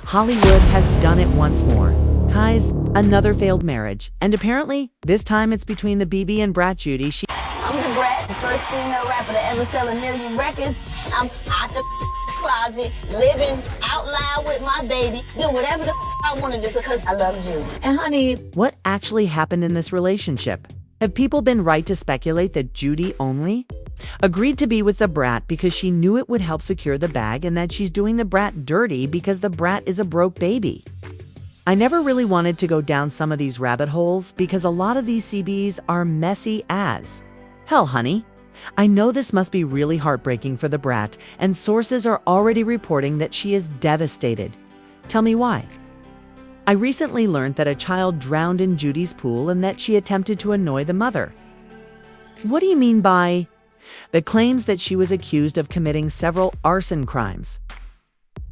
Hollywood has done it once more. Kai's another failed marriage, and apparently, this time it's between the BB and Brat Judy. I'm the Brat, the first female rapper to ever sell 1 million records. I'm out the closet, living out loud with my baby, doing whatever the I want to do because I love Judy. And honey, What actually happened in this relationship? Have people been right to speculate that Judy only agreed to be with the Brat because she knew it would help secure the bag, and that she's doing the Brat dirty because the Brat is a broke baby? I never really wanted to go down some of these rabbit holes because a lot of these CBs are messy as hell, honey. I know this must be really heartbreaking for the Brat, and sources are already reporting that she is devastated. Tell me why. I recently learned that a child drowned in Judy's pool and that she attempted to annoy the mother. What do you mean by the claims that she was accused of committing several arson crimes,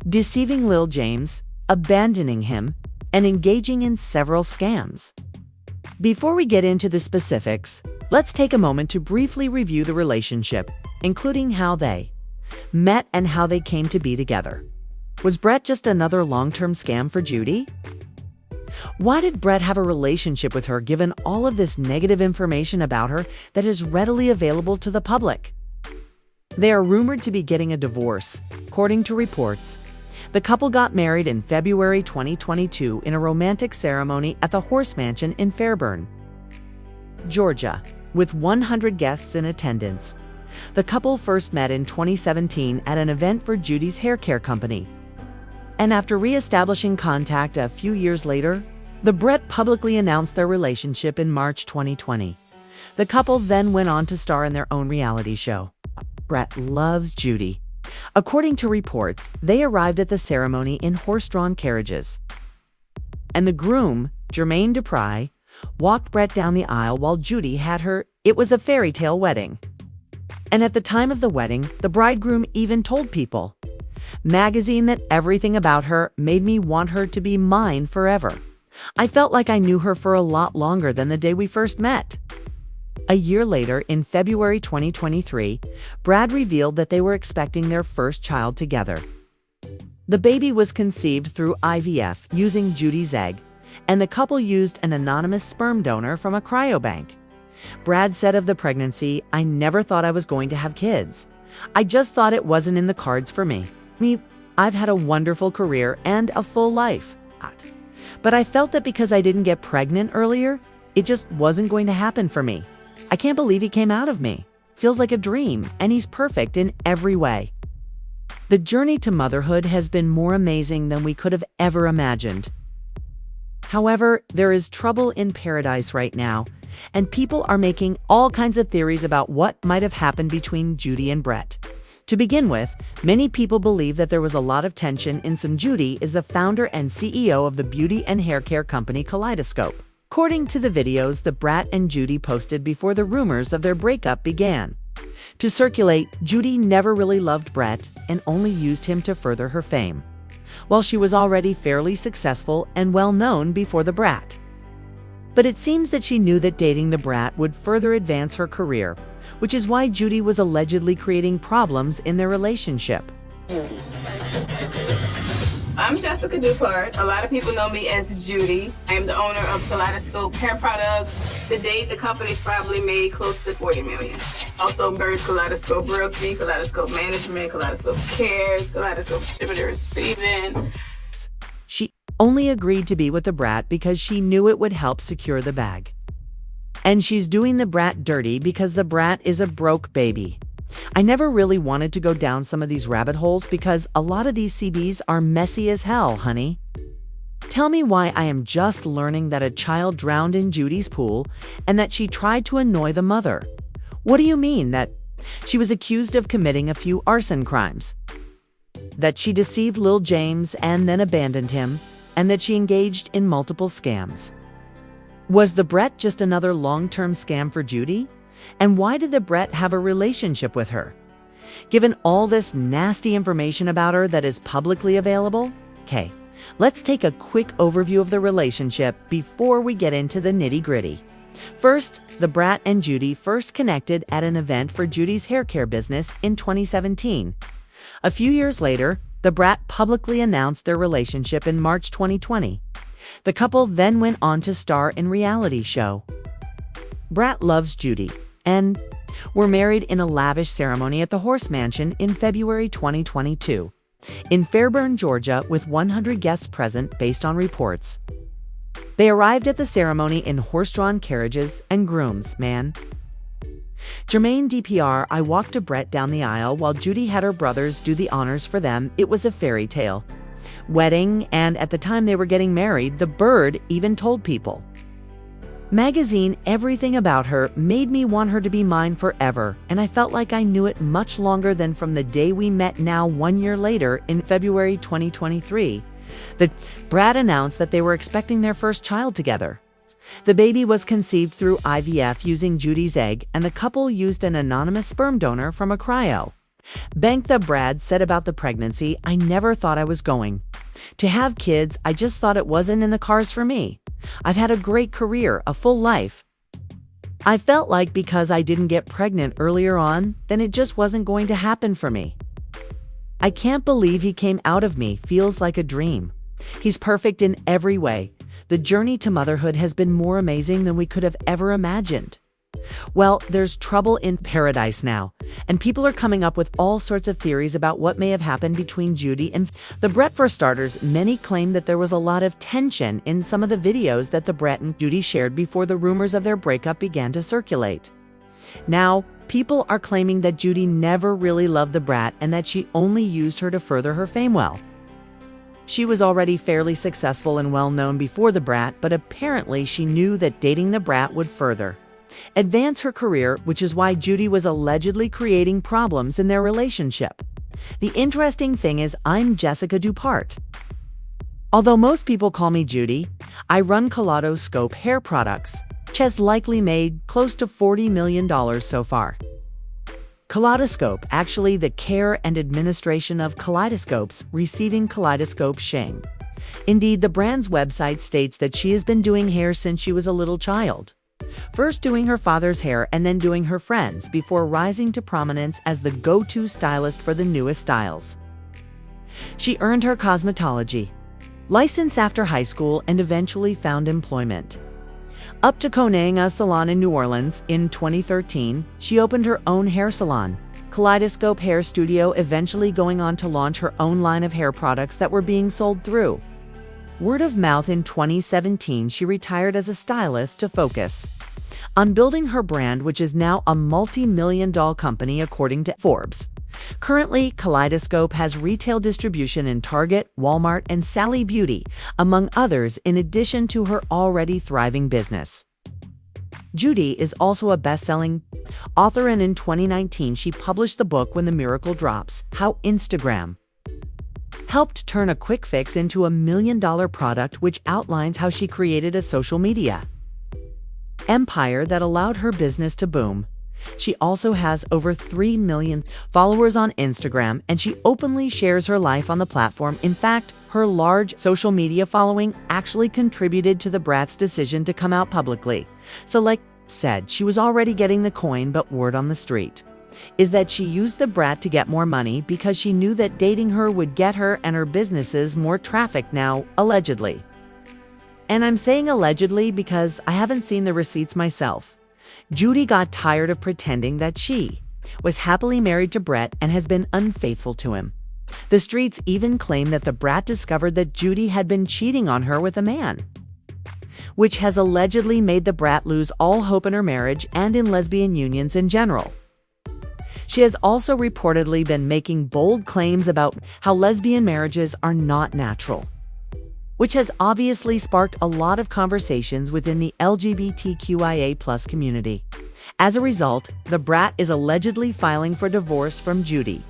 deceiving Lil James, abandoning him, and engaging in several scams? Before we get into the specifics, let's take a moment to briefly review the relationship, including how they met and how they came to be together. Was Brat just another long-term scam for Judy? Why did Brat have a relationship with her given all of this negative information about her that is readily available to the public? They are rumored to be getting a divorce. According to reports, the couple got married in February 2022 in a romantic ceremony at the Horse Mansion in Fairburn, Georgia, with 100 guests in attendance. The couple first met in 2017 at an event for Judy's hair care company. And after re-establishing contact a few years later, the Brat publicly announced their relationship in March 2020. The couple then went on to star in their own reality show, Brat Loves Judy. According to reports, they arrived at the ceremony in horse-drawn carriages, and the groom, Jermaine Dupri, walked Brat down the aisle while Judy had her "It Was a Fairy Tale" wedding. And at the time of the wedding, the bridegroom even told People magazine that everything about her made me want her to be mine forever. I felt like I knew her for a lot longer than the day we first met. A year later, in February 2023, Brad revealed that they were expecting their first child together. The baby was conceived through IVF using Judy's egg, and the couple used an anonymous sperm donor from a cryobank. Brad said of the pregnancy, "I never thought I was going to have kids. I just thought it wasn't in the cards for me. I've had a wonderful career and a full life. But I felt that because I didn't get pregnant earlier, it just wasn't going to happen for me. I can't believe he came out of me. Feels like a dream, and he's perfect in every way." The journey to motherhood has been more amazing than we could have ever imagined. However, there is trouble in paradise right now, and people are making all kinds of theories about what might have happened between Judy and Brat. To begin with, many people believe that there was a lot of tension in some. Judy is the founder and CEO of the beauty and hair care company Kaleidoscope. According to the videos the Brat and Judy posted before the rumors of their breakup began to circulate, Judy never really loved Brat and only used him to further her fame, while she was already fairly successful and well-known before the Brat. But it seems that she knew that dating the Brat would further advance her career, which is why Judy was allegedly creating problems in their relationship. I'm Jessica Dupart. A lot of people know me as Judy. I am the owner of Kaleidoscope Hair Products. To date, the company's probably made close to $40 million. Also, Bird Kaleidoscope Realty, Kaleidoscope Management, Kaleidoscope Cares, Kaleidoscope Shipping and Receiving. She only agreed to be with the Brat because she knew it would help secure the bag. And she's doing the Brat dirty because the Brat is a broke baby. I never really wanted to go down some of these rabbit holes because a lot of these CBs are messy as hell, honey. Tell me why I am just learning that a child drowned in Judy's pool and that she tried to annoy the mother. What do you mean that she was accused of committing a few arson crimes? That she deceived Lil James and then abandoned him, and that she engaged in multiple scams? Was the Brat just another long-term scam for Judy? And why did the Brat have a relationship with her? Given all this nasty information about her that is publicly available? Okay, let's take a quick overview of the relationship before we get into the nitty-gritty. First, the Brat and Judy first connected at an event for Judy's hair care business in 2017. A few years later, the Brat publicly announced their relationship in March 2020. The couple then went on to star in reality show Brat Loves Judy and were married in a lavish ceremony at the Horse Mansion in February 2022 in Fairburn, Georgia, with 100 guests present based on reports. They arrived at the ceremony in horse-drawn carriages and grooms, man. Jermaine DPR, I walked a Brat down the aisle while Judy had her brothers do the honors for them. It was a fairy tale wedding, and at the time they were getting married, the bird even told People Magazine everything about her made me want her to be mine forever, and I felt like I knew it much longer than from the day we met. Now 1 year later, in February 2023, the Brat announced that they were expecting their first child together. The baby was conceived through IVF using Judy's egg, and the couple used an anonymous sperm donor from a cryo bank. The Brat said about the pregnancy, I never thought I was going to have kids. I just thought it wasn't in the cards for me. I've had a great career, a full life. I felt like because I didn't get pregnant earlier on, then it just wasn't going to happen for me. I can't believe he came out of me. Feels like a dream. He's perfect in every way. The journey to motherhood has been more amazing than we could have ever imagined. Well, there's trouble in paradise now, and people are coming up with all sorts of theories about what may have happened between Judy and the Brat. For starters, many claim that there was a lot of tension in some of the videos that the Brat and Judy shared before the rumors of their breakup began to circulate. Now, people are claiming that Judy never really loved the Brat and that she only used her to further her fame. Well, she was already fairly successful and well-known before the Brat, but apparently she knew that dating the Brat would further advance her career, which is why Judy was allegedly creating problems in their relationship. The interesting thing is, I'm Jessica Dupart. Although most people call me Judy, I run Kaleidoscope Hair Products, which has likely made close to $40 million so far. Kaleidoscope, actually the care and administration of kaleidoscopes, receiving Kaleidoscope Shing. Indeed, the brand's website states that she has been doing hair since she was a little child. First doing her father's hair and then doing her friends, before rising to prominence as the go-to stylist for the newest styles. She earned her cosmetology license after high school and eventually found employment up to owning a salon in New Orleans. In 2013, she opened her own hair salon, Kaleidoscope Hair Studio, eventually going on to launch her own line of hair products that were being sold through word of mouth. In 2017, she retired as a stylist to focus on building her brand, which is now a multi-million-dollar company according to Forbes. Currently, Kaleidoscope has retail distribution in Target, Walmart, and Sally Beauty, among others, in addition to her already thriving business. Judy is also a best-selling author, and in 2019 she published the book When the Miracle Drops: How Instagram helped turn a quick fix into $1 million product, which outlines how she created a social media empire that allowed her business to boom. She also has over 3 million followers on Instagram, and she openly shares her life on the platform. In fact, her large social media following actually contributed to the Brat's decision to come out publicly. So like I said, she was already getting the coin, but word on the street is that she used the Brat to get more money because she knew that dating her would get her and her businesses more traffic. Now, allegedly. And I'm saying allegedly because I haven't seen the receipts myself. Judy got tired of pretending that she was happily married to Brat and has been unfaithful to him. The streets even claim that the Brat discovered that Judy had been cheating on her with a man, which has allegedly made the Brat lose all hope in her marriage and in lesbian unions in general. She has also reportedly been making bold claims about how lesbian marriages are not natural, which has obviously sparked a lot of conversations within the LGBTQIA+ community. As a result, the Brat is allegedly filing for divorce from Judy.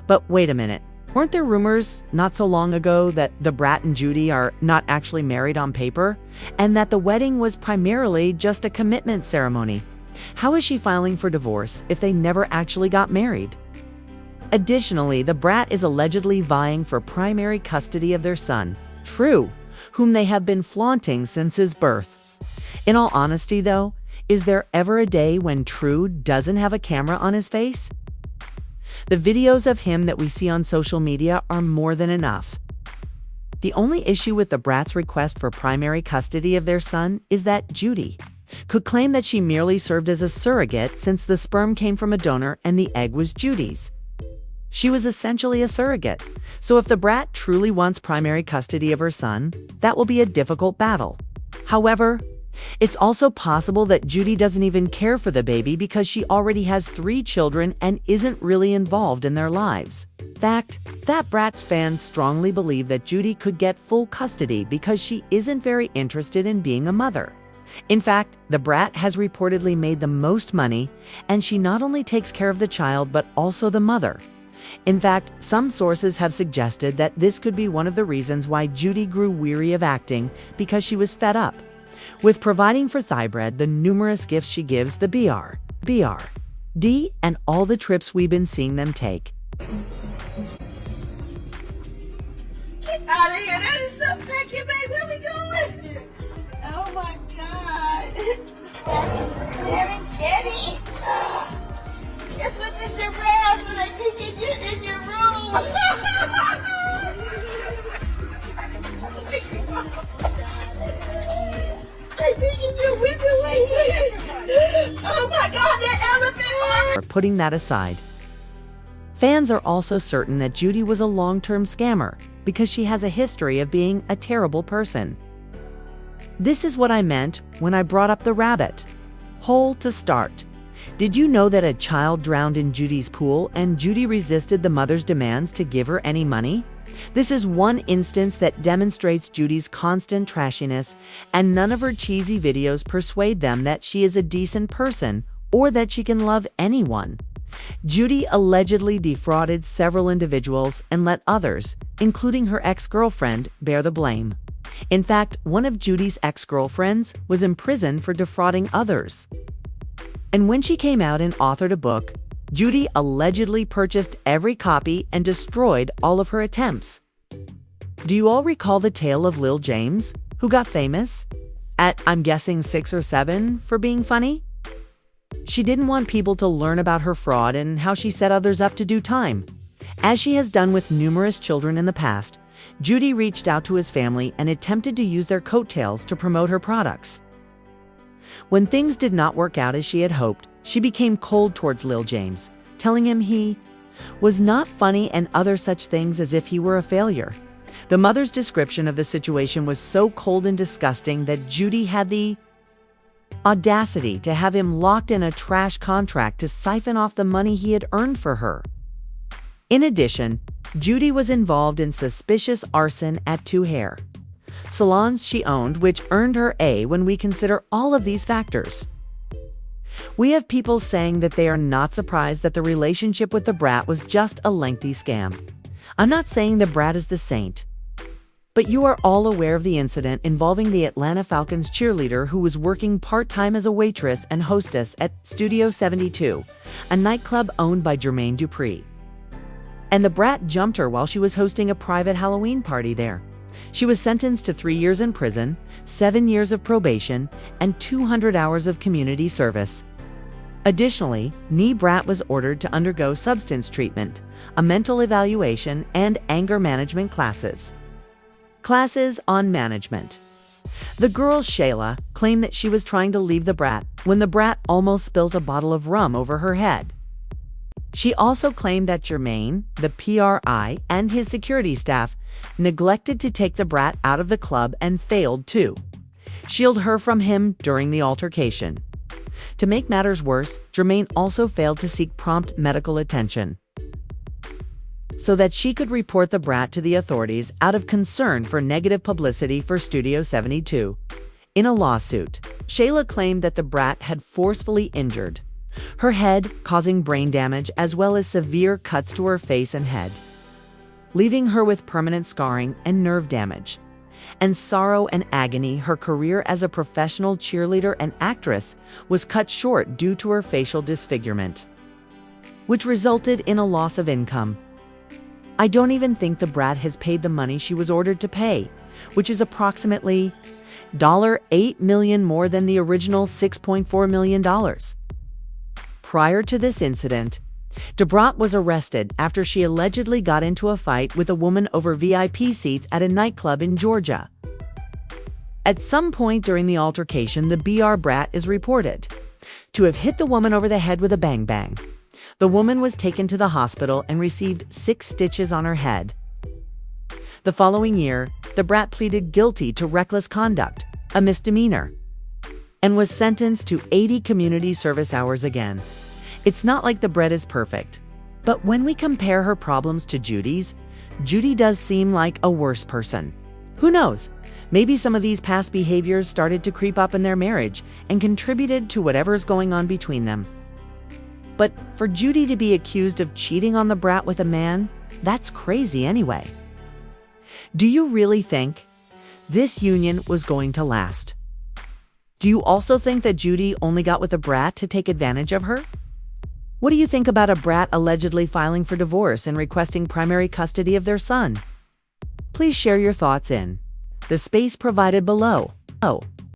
But wait a minute, weren't there rumors not so long ago that the Brat and Judy are not actually married on paper, and that the wedding was primarily just a commitment ceremony? How is she filing for divorce if they never actually got married? Additionally, the Brat is allegedly vying for primary custody of their son, True, whom they have been flaunting since his birth. In all honesty, though, is there ever a day when True doesn't have a camera on his face? The videos of him that we see on social media are more than enough. The only issue with the Brat's request for primary custody of their son is that Judy could claim that she merely served as a surrogate since the sperm came from a donor and the egg was Judy's. She was essentially a surrogate, so if the Brat truly wants primary custody of her son, that will be a difficult battle. However, it's also possible that Judy doesn't even care for the baby because she already has 3 children and isn't really involved in their lives. Fact, that Brat's fans strongly believe that Judy could get full custody because she isn't very interested in being a mother. In fact, the Brat has reportedly made the most money, and she not only takes care of the child but also the mother. In fact, some sources have suggested that this could be one of the reasons why Judy grew weary of acting, because she was fed up with providing for Thybred the numerous gifts she gives the BRD, and all the trips we've been seeing them take. Get out of here. That is so tacky, babe. Where we going? Oh my God. Serengeti. It's with the giraffes when they peek in your room. They peek in your window right here. Oh my God, that elephant. Putting that aside, fans are also certain that Judy was a long-term scammer because she has a history of being a terrible person. This is what I meant when I brought up the rabbit hole to start. Did you know that a child drowned in Judy's pool and Judy resisted the mother's demands to give her any money? This is one instance that demonstrates Judy's constant trashiness, and none of her cheesy videos persuade them that she is a decent person or that she can love anyone. Judy allegedly defrauded several individuals and let others, including her ex-girlfriend, bear the blame. In fact, one of Judy's ex-girlfriends was imprisoned for defrauding others. And when she came out and authored a book, Judy allegedly purchased every copy and destroyed all of her attempts. Do you all recall the tale of Lil James, who got famous at, I'm guessing, 6 or 7 for being funny? She didn't want people to learn about her fraud and how she set others up to do time. As she has done with numerous children in the past, Judy reached out to his family and attempted to use their coattails to promote her products. When things did not work out as she had hoped, she became cold towards Lil James, telling him he was not funny and other such things as if he were a failure. The mother's description of the situation was so cold and disgusting that Judy had the audacity to have him locked in a trash contract to siphon off the money he had earned for her. In addition, Judy was involved in suspicious arson at 2 hair salons she owned, which earned her A when we consider all of these factors. We have people saying that they are not surprised that the relationship with the Brat was just a lengthy scam. I'm not saying the Brat is the saint, but you are all aware of the incident involving the Atlanta Falcons cheerleader who was working part-time as a waitress and hostess at Studio 72, a nightclub owned by Jermaine Dupri. And the Brat jumped her while she was hosting a private Halloween party there. She was sentenced to 3 years in prison, 7 years of probation, and 200 hours of community service. Additionally, Brat was ordered to undergo substance treatment, a mental evaluation, and anger management classes. Classes on management. The girl, Shayla, claimed that she was trying to leave the Brat when the Brat almost spilt a bottle of rum over her head. She also claimed that Jermaine, the PRI, and his security staff neglected to take the Brat out of the club and failed to shield her from him during the altercation. To make matters worse, Jermaine also failed to seek prompt medical attention so that she could report the Brat to the authorities out of concern for negative publicity for Studio 72. In a lawsuit, Shayla claimed that the Brat had forcefully injured her head, causing brain damage as well as severe cuts to her face and head, leaving her with permanent scarring and nerve damage. And sorrow and agony, her career as a professional cheerleader and actress was cut short due to her facial disfigurement, which resulted in a loss of income. I don't even think the Brat has paid the money she was ordered to pay, which is approximately $8 million more than the original $6.4 million. Prior to this incident, Brat was arrested after she allegedly got into a fight with a woman over VIP seats at a nightclub in Georgia. At some point during the altercation, the Brat is reported to have hit the woman over the head with a bang-bang. The woman was taken to the hospital and received 6 stitches on her head. The following year, the Brat pleaded guilty to reckless conduct, a misdemeanor, and was sentenced to 80 community service hours again. It's not like the Brat is perfect, but when we compare her problems to Judy's, Judy does seem like a worse person. Who knows? Maybe some of these past behaviors started to creep up in their marriage and contributed to whatever's going on between them. But for Judy to be accused of cheating on the Brat with a man, that's crazy anyway. Do you really think this union was going to last? Do you also think that Judy only got with the Brat to take advantage of her? What do you think about a Brat allegedly filing for divorce and requesting primary custody of their son? Please share your thoughts in the space provided below.